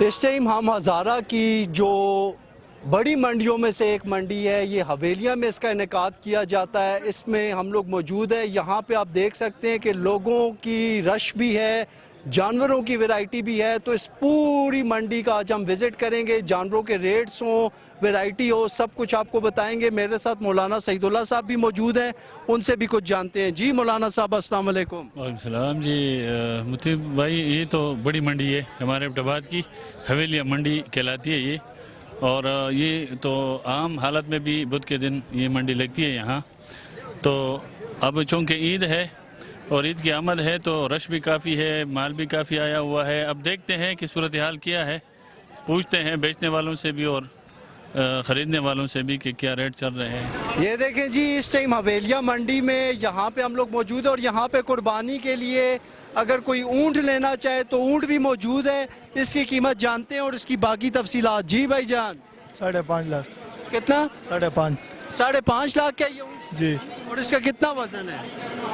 اس time ہم ہزارہ کی جو بڑی منڈیوں میں سے ایک منڈی ہے، یہ حویلیہ میں اس کا انعقاد کیا جاتا ہے، اس میں ہم لوگ موجود ہیں۔ یہاں پہ آپ دیکھ سکتے ہیں کہ لوگوں کی رش بھی ہے، جانوروں کی ویرائٹی بھی ہے، تو اس پوری منڈی کا آج ہم وزٹ کریں گے، جانوروں کے ریٹس ہوں، ویرائٹی ہو، سب کچھ آپ کو بتائیں گے۔ میرے ساتھ مولانا سعید اللہ صاحب بھی موجود ہیں، ان سے بھی کچھ جانتے ہیں۔ جی مولانا صاحب السلام علیکم۔ وعلیکم السلام جی مطیب بھائی، یہ تو بڑی منڈی ہے ہمارے ایبٹ آباد کی، حویلیہ منڈی کہلاتی ہے یہ، اور یہ تو عام حالت میں بھی بدھ کے دن یہ منڈی لگتی ہے یہاں۔ تو اب چونکہ عید ہے اور عید کی آمد ہے تو رش بھی کافی ہے، مال بھی کافی آیا ہوا ہے۔ اب دیکھتے ہیں کہ صورتحال کیا ہے، پوچھتے ہیں بیچنے والوں سے بھی اور خریدنے والوں سے بھی کہ کیا ریٹ چل رہے ہیں۔ یہ دیکھیں جی، اس ٹائم حویلیہ منڈی میں یہاں پہ ہم لوگ موجود ہیں، اور یہاں پہ قربانی کے لیے اگر کوئی اونٹ لینا چاہے تو اونٹ بھی موجود ہے۔ اس کی قیمت جانتے ہیں اور اس کی باقی تفصیلات۔ جی بھائی جان، 5.5 لاکھ۔ کتنا؟ 5.5۔ 5.5 لاکھ کا یہ اونٹ؟ جی۔ اور اس کا کتنا وزن ہے؟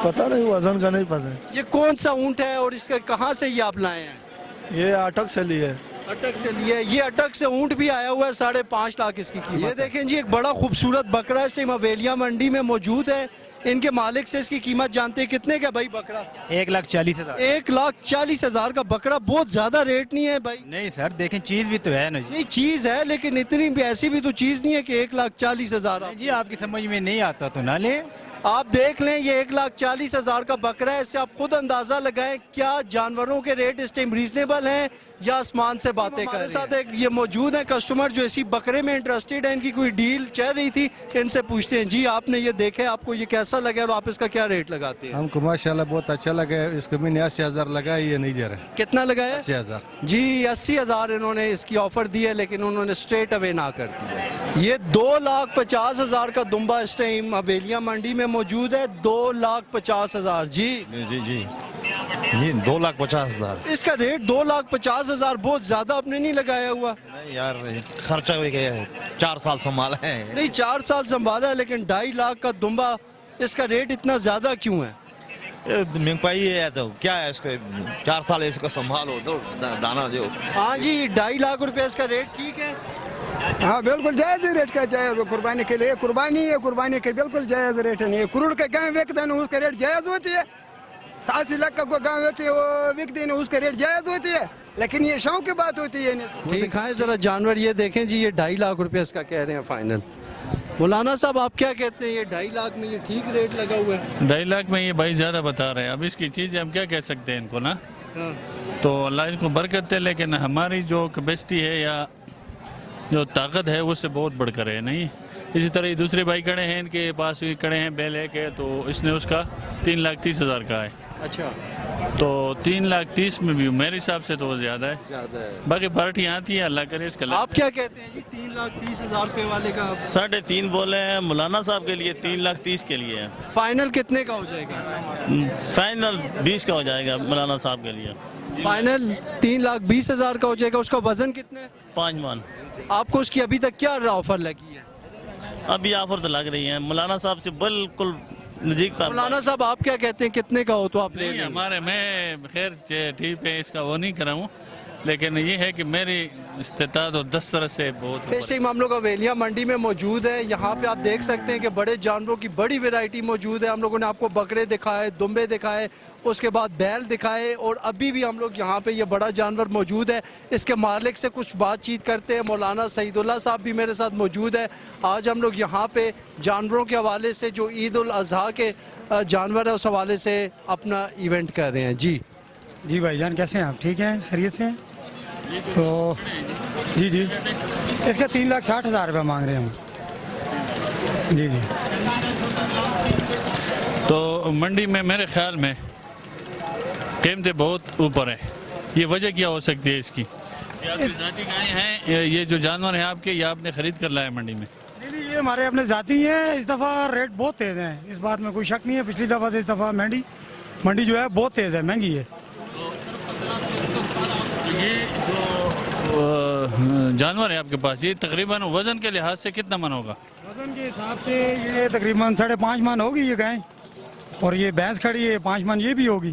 پتہ نہیں، وزن کا نہیں پتہ ہے۔ یہ کون سا اونٹ ہے اور اس کا کہاں سے یہ آپ لائے ہیں؟ یہ اٹک سے لی ہے۔ اٹک سے لیے، یہ اٹک سے اونٹ بھی آیا ہوا ہے، 5.5 لاکھ اس کی قیمت۔ یہ دیکھیں جی، ایک بڑا خوبصورت بکرا اس ٹائم حویلیہ منڈی میں موجود ہے۔ ان کے مالک سے اس کی قیمت جانتے ہیں۔ کتنے کا بھائی بکرا؟ 1,40,000۔ 1,40,000 کا بکرا، بہت زیادہ ریٹ نہیں ہے بھائی؟ نہیں سر، دیکھیں چیز بھی تو ہے نا جی۔ نہیں چیز ہے، لیکن اتنی بھی ایسی بھی تو چیز نہیں ہے کہ 1,40,000۔ جی آپ کی سمجھ میں نہیں آتا تو نہ لیں۔ آپ دیکھ لیں، یہ 1,40,000 کا بکرا ہے، اس سے آپ خود اندازہ لگائیں کیا جانوروں کے ریٹ اس ٹائم ریزنیبل ہیں یا آسمان سے باتیں کر رہے ہیں۔ ہمارے ساتھ ایک یہ موجود ہیں کسٹمر جو اسی بکرے میں انٹرسٹیڈ ہیں، ان کی کوئی ڈیل چل رہی تھی، ان سے پوچھتے ہیں۔ جی آپ نے یہ دیکھا، آپ کو یہ کیسا لگا اور آپ اس کا کیا ریٹ لگاتے ہیں؟ ہم کو ماشاءاللہ بہت اچھا لگا، اس کو میں نے 80,000 لگا، یہ نہیں دے رہے۔ کتنا لگایا؟ 80,000۔ جی 80,000 انہوں نے اس کی آفر دی ہے، لیکن انہوں نے سٹریٹ اوے نہ کر دی۔ یہ 2,50,000 کا دمبا اس ٹائم حویلیہ منڈی میں موجود ہے، 2,50,000۔ جی جی جی جی 2,50,000۔ اس کا ریٹ 2,50,000 بہت زیادہ آپ نے نہیں لگایا ہوا؟ نہیں یار، خرچہ بھی گیا ہے، 4 سال سنبھالا ہے۔ نہیں 4 سال سنبھالا ہے، لیکن 2.5 لاکھ کا دمبا، اس کا ریٹ اتنا زیادہ کیوں ہے؟ مہنگائی ہے تو کیا ہے، اس کو 4 سال اس کو سنبھالو، دو دانا دو۔ ہاں جی 2.5 لاکھ روپے اس کا ریٹ ٹھیک ہے؟ ہاں بالکل جائز ریٹ کا، جائز قربانی کے لیے، قربانی ہے، قربانی کے بالکل جائز ریٹ ہے۔ نہیں کروڑ کا گاؤں وکتا ہے اس کا ریٹ جائز ہوتی ہے، 80 لاکھ کا کوئی گاؤں ہوتی ہے وہ وکتی ہے اس کا ریٹ جائز ہوتی ہے، لیکن یہ شوق کی بات ہوتی ہے۔ ٹھیک ہے ذرا جانور یہ دیکھیں جی، یہ 2.5 لاکھ روپے اس کا کہہ رہے ہیں فائنل۔ مولانا صاحب آپ کیا کہتے ہیں، یہ 2.5 لاکھ میں یہ ٹھیک ریٹ لگا ہوا ہے؟ 2.5 لاکھ میں یہ بھائی زیادہ بتا رہے ہیں، اب اس کی چیز ہم کیا کہہ سکتے ہیں ان کو نا، تو اللہ اس کو برکت دے، لیکن ہماری جو کیپیسٹی ہے یا جو طاقت ہے اس سے بہت بڑھ کر ہے نہیں۔ اسی طرح یہ دوسرے بھائی کھڑے ہیں، ان کے پاس بھی کھڑے ہیں بیل ہے کہ، تو اس نے اس کا 3,30,000 کا ہے۔ اچھا، تو 3,30,000 میں بھی میرے حساب سے تو وہ زیادہ ہے، زیادہ ہے۔ باقی پارٹی آتی ہے، اللہ کرے اس کا۔ آپ کیا کہتے ہیں جی 3,30,000 روپے والے کا 3.5 بولے ہیں مولانا صاحب کے لیے، 3,30,000 کے لیے۔ فائنل کتنے کا ہو جائے گا؟ فائنل 20 کا ہو جائے گا مولانا صاحب کے لیے۔ فائنل 3,20,000 کا ہو جائے گا۔ اس کا وزن کتنا ہے؟ 5 من۔ آپ کو اس کی ابھی تک کیا آفر لگی ہے؟ ابھی آفر تو لگ رہی ہیں مولانا صاحب سے بالکل نزدیک کا۔ مولانا صاحب آپ کیا کہتے ہیں، کتنے کا ہو تو آپ لے نہیں لیں؟ ہمارے، میں خیر ٹھیک ہے اس کا وہ نہیں کرا ہوں، لیکن یہ ہے کہ میری استطاعت اور 10 طرح سے بہت۔ اس ٹائم ہم لوگ حویلیہ منڈی میں موجود ہیں، یہاں پہ آپ دیکھ سکتے ہیں کہ بڑے جانوروں کی بڑی ویرائٹی موجود ہے۔ ہم لوگوں نے آپ کو بکرے دکھائے، دمبے دکھائے، اس کے بعد بیل دکھائے، اور ابھی بھی ہم لوگ یہاں پہ یہ بڑا جانور موجود ہے، اس کے مالک سے کچھ بات چیت کرتے ہیں۔ مولانا سعید اللہ صاحب بھی میرے ساتھ موجود ہے۔ آج ہم لوگ یہاں پہ جانوروں کے حوالے سے جو عید الاضحیٰ کے جانور ہے اس حوالے سے اپنا ایونٹ کر رہے ہیں۔ جی جی بھائی جان کیسے ہیں آپ؟ ٹھیک ہیں، خیریت سے ہیں؟ تو جی جی اس کا 3,60,000 روپے مانگ رہے ہیں ہم۔ جی جی تو منڈی میں میرے خیال میں قیمتیں بہت اوپر ہیں، یہ وجہ کیا ہو سکتی ہے اس کی؟ یہ آپ کی ذاتی گائیں ہیں، یہ جو جانور ہیں آپ کے، یہ آپ نے خرید کر لایا منڈی میں؟ نہیں، یہ ہمارے اپنے ذاتی ہیں۔ اس دفعہ ریٹ بہت تیز ہیں، اس بات میں کوئی شک نہیں ہے۔ پچھلی دفعہ سے اس دفعہ منڈی جو ہے بہت تیز ہے، مہنگی ہے۔ یہ جو جانور ہے آپ کے پاس، یہ تقریباً وزن کے لحاظ سے کتنا من ہوگا؟ وزن کے حساب سے یہ تقریباً 5.5 من ہوگی یہ گائیں، اور یہ بھینس کھڑی ہے 5 من یہ بھی ہوگی۔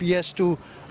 PS2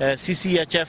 CCHF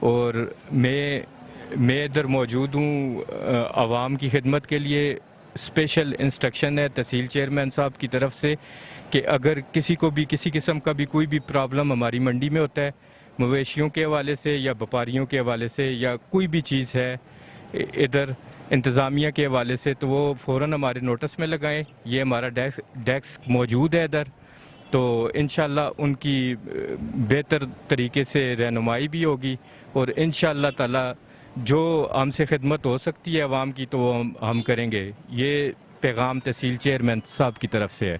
اور میں ادھر موجود ہوں عوام کی خدمت کے لیے. اسپیشل انسٹرکشن ہے تحصیل چیئرمین صاحب کی طرف سے کہ اگر کسی کو بھی کسی قسم کا بھی کوئی بھی پرابلم ہماری منڈی میں ہوتا ہے مویشیوں کے حوالے سے یا وپاریوں کے حوالے سے یا کوئی بھی چیز ہے ادھر انتظامیہ کے حوالے سے, تو وہ فوراً ہمارے نوٹس میں لگائیں. یہ ہمارا ڈیسک موجود ہے ادھر, تو انشاءاللہ ان کی بہتر طریقے سے رہنمائی بھی ہوگی اور انشاءاللہ تعالی جو ہم سے خدمت ہو سکتی ہے عوام کی تو وہ ہم کریں گے. یہ پیغام تحصیل چیئرمین صاحب کی طرف سے ہے.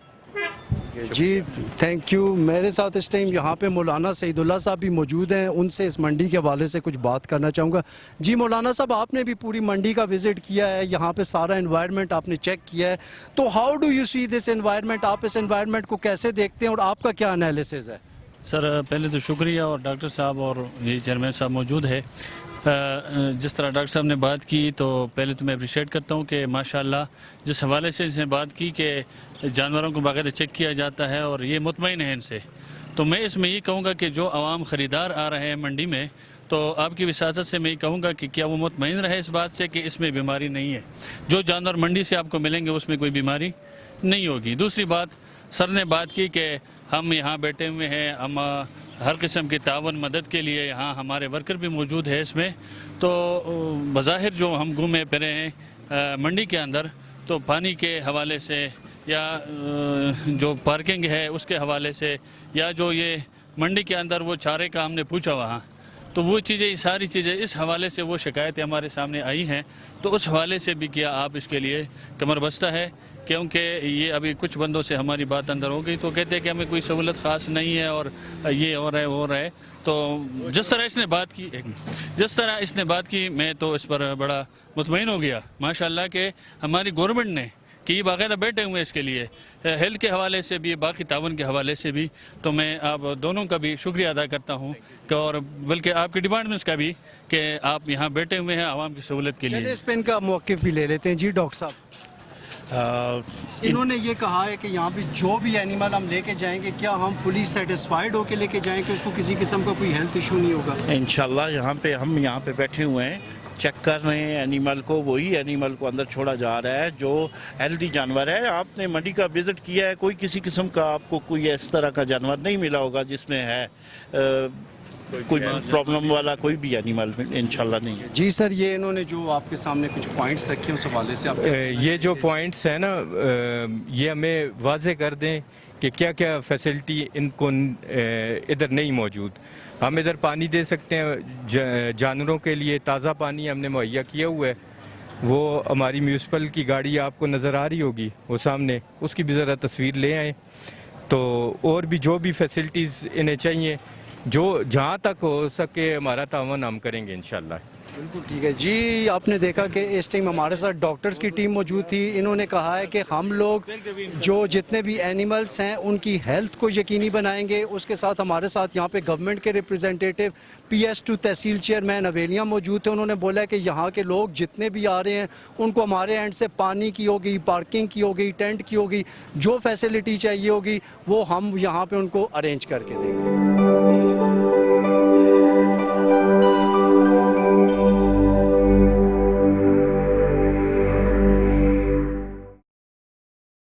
جی تھینک یو. میرے ساتھ اس ٹائم یہاں پہ مولانا سعید اللہ صاحب بھی موجود ہیں, ان سے اس منڈی کے حوالے سے کچھ بات کرنا چاہوں گا. جی مولانا صاحب, آپ نے بھی پوری منڈی کا وزٹ کیا ہے, یہاں پہ سارا انوائرمنٹ آپ نے چیک کیا ہے, تو how do you see this environment? آپ اس انوائرمنٹ کو کیسے دیکھتے ہیں اور آپ کا کیا انالیسز ہے؟ سر پہلے تو شکریہ, اور ڈاکٹر صاحب اور یہ چیئرمین صاحب موجود ہے. جس طرح ڈاکٹر صاحب نے بات کی تو پہلے تو میں اپریشیٹ کرتا ہوں کہ ماشاءاللہ جس حوالے سے اس نے بات کی کہ جانوروں کو باقاعدہ چیک کیا جاتا ہے اور یہ مطمئن ہیں ان سے, تو میں اس میں یہ کہوں گا کہ جو عوام خریدار آ رہے ہیں منڈی میں, تو آپ کی وساطت سے میں یہ کہوں گا کہ کیا وہ مطمئن رہے اس بات سے کہ اس میں بیماری نہیں ہے. جو جانور منڈی سے آپ کو ملیں گے اس میں کوئی بیماری نہیں ہوگی. دوسری بات, سر نے بات کی کہ ہم یہاں بیٹھے ہوئے ہیں, ہم ہر قسم کی تعاون مدد کے لیے یہاں ہمارے ورکر بھی موجود ہے اس میں, تو بظاہر جو ہم گھومے پھرے ہیں منڈی کے اندر, تو پانی کے حوالے سے یا جو پارکنگ ہے اس کے حوالے سے یا جو یہ منڈی کے اندر وہ چارے کا ہم نے پوچھا وہاں, تو وہ چیزیں ساری چیزیں اس حوالے سے وہ شکایتیں ہمارے سامنے آئی ہیں, تو اس حوالے سے بھی کیا آپ اس کے لیے کمر بستہ ہے, کیونکہ یہ ابھی کچھ بندوں سے ہماری بات اندر ہو گئی تو کہتے ہیں کہ ہمیں کوئی سہولت خاص نہیں ہے اور یہ ہو رہا ہے وہ ہو رہا ہے. تو جس طرح اس نے بات کی میں تو اس پر بڑا مطمئن ہو گیا ماشاءاللہ کہ ہماری گورنمنٹ نے کہ یہ باقاعدہ بیٹھے ہوئے اس کے لیے ہیلتھ کے حوالے سے بھی باقی تعاون کے حوالے سے بھی, تو میں آپ دونوں کا بھی شکریہ ادا کرتا ہوں کہ اور بلکہ آپ کے ڈپارٹمنٹس کا بھی کہ آپ یہاں بیٹھے ہوئے ہیں عوام کی سہولت کے لیے. اس پہ ان کا موقف بھی لے لیتے ہیں. جی ڈاکٹر صاحب, انہوں نے یہ کہا ہے کہ یہاں پہ جو بھی اینیمل ہم لے کے جائیں گے کیا ہم فلی سیٹسفائیڈ ہو کے لے کے جائیں کہ اس کو کسی قسم کا کوئی ہیلتھ ایشو نہیں ہوگا؟ انشاءاللہ ہم یہاں پہ بیٹھے ہوئے ہیں, چیک کر رہے ہیں اینیمل کو, وہی اینیمل کو اندر چھوڑا جا رہا ہے جو ہیلدی جانور ہے. آپ نے منڈی کا وزٹ کیا ہے, کوئی کسی قسم کا آپ کو کوئی اس طرح کا جانور نہیں ملا ہوگا جس میں ہے کوئی پرابلم والا کوئی بھی اینیمل انشاءاللہ نہیں ہے. جی سر, یہ انہوں نے جو آپ کے سامنے کچھ پوائنٹس رکھے ہیں اس حوالے سے آپ یہ جو پوائنٹس ہیں نا یہ ہمیں واضح کر دیں کہ کیا کیا فیسلٹی ان کو ادھر نہیں موجود. ہم ادھر پانی دے سکتے ہیں جانوروں کے لیے, تازہ پانی ہم نے مہیا کیا ہوا ہے, وہ ہماری میونسپل کی گاڑی آپ کو نظر آ رہی ہوگی وہ سامنے, اس کی بھی ذرا تصویر لے آئیں. تو اور بھی جو بھی فیسلٹیز انہیں چاہیے جو جہاں تک ہو سکے ہمارا تعاون ہم کریں گے انشاءاللہ. بالکل ٹھیک ہے. جی آپ نے دیکھا کہ اس ٹائم ہمارے ساتھ ڈاکٹرز کی ٹیم موجود تھی. انہوں نے کہا ہے کہ ہم لوگ جو جتنے بھی اینیملز ہیں ان کی ہیلتھ کو یقینی بنائیں گے. اس کے ساتھ ہمارے ساتھ یہاں پہ گورنمنٹ کے ریپریزنٹیٹیو PS2 تحصیل چیئرمین حویلیاں موجود تھے. انہوں نے بولا کہ یہاں کے لوگ جتنے بھی آ رہے ہیں ان کو ہمارے اینڈ سے پانی کی ہوگی, پارکنگ کی ہوگی, ٹینٹ کی ہوگی, جو فیسلٹی چاہیے ہوگی وہ ہم یہاں پہ ان کو ارینج کر کے دیں گے.